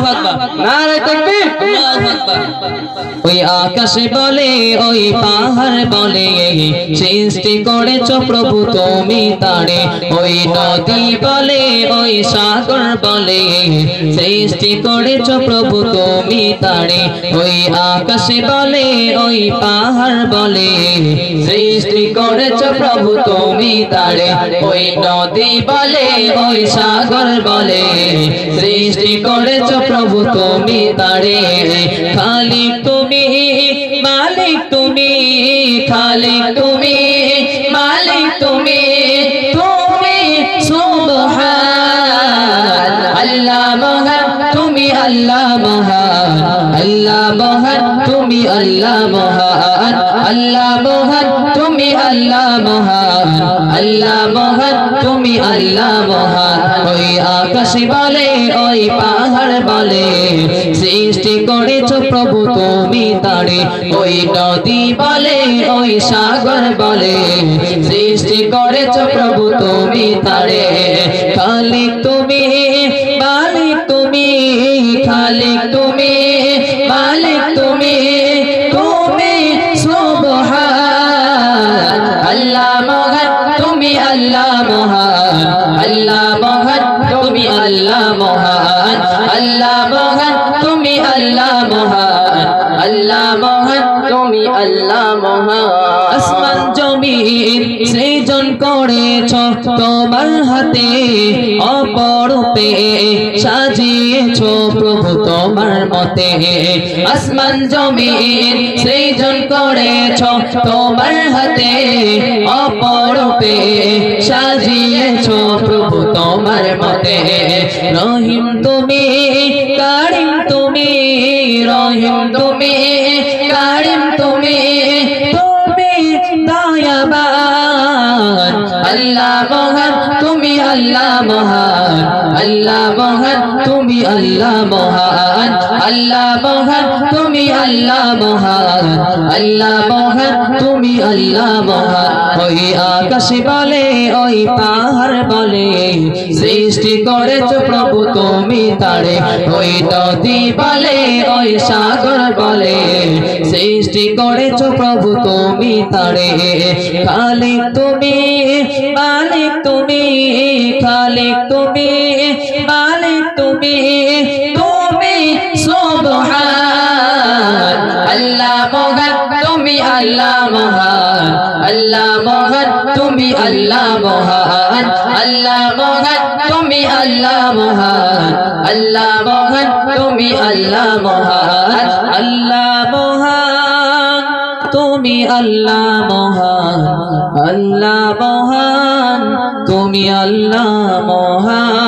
আকবার নারে তাকবীর আল্লাহু আকবার ওই আকাশ বলে ওই পাহাড় বলে সৃষ্টি করেছো প্রভু তুমি তারে ওই নদী বলে ওই সাগর বলে সৃষ্টি করেছো প্রভু তুমি তারে ওই আকাশ বলে ওই পাহাড় বলে সৃষ্টি করেছো প্রভু তুমি তারে ওই নদী বলে ওই সাগর বলে সৃষ্টি করেছো প্রভু তুমি তারে খালিক তুমি মালিক তুমি খালিক তুমি মালিক তুমি তুমি সুবহান আল্লাহ মহান তুমি আল্লাহ মহান আল্লাহ মহান তুমি আল্লাহ মহান আল্লাহ মহান তুমি আল্লাহ মহান আল্লাহ মহান তুমি আল্লাহ মহান ওই আকাশ বলে ওই পাহাড় বলে সৃষ্টি করেছো প্রভু তুমি তারে ওই নদী বলে ওই সাগর বলে সৃষ্টি করেছো প্রভু তুমি তারে খালিক তুমি মালিক তুমি খালিক তুমি মালিক তুমি তুমি সুবহান আল্লাহ মহান তুমি আল্লাহ মহান আল্লাহ মহান তুমি আল্লাহ মহান আল্লাহ মহান তুমি আল্লাহ মহান আল্লাহ মহান তুমি আল্লাহ মহান আসমান জমিন সৃজন করেছো তোমার হাতে অপরূপে সাজিয়েছো প্রভু তোমার মতে আসমান জমিন সৃজন করেছো তোমার হাতে অপরূপে সাজিয়েছো প্রভু তোমার মতে রহিম তুমি কারিম তুমি রহিম তুমি কারিম তুমি তুমি দয়াবান আল্লাহ মহান তুমি আল্লাহ মহান আল্লাহ মহান তুমি আল্লাহ মহান আল্লাহ মহান তুমি আল্লাহ মহান আল্লাহ মহান তুমি আল্লাহ মহান ওই আকাশ বলে ওই পাহাড় বলে সৃষ্টি করেছো প্রভু তুমি তারে ওই নদী বলে ওই সাগর বলে সৃষ্টি করেছো প্রভু তুমি তারে খালিক তুমি মালিক তুমি খালিক তুমি মালিক তুমি তুমি সুবহান আল্লাহ মহান তুমি আল্লাহ মহান আল্লাহ মহান তুমি আল্লাহ মহান আল্লাহ মহান তুমি আল্লাহ মহান আল্লাহ মহান তুমি আল্লাহ মহান আল্লাহ মহান তুমি আল্লাহ মহান আল্লাহ মহান তুমি আল্লাহ মহান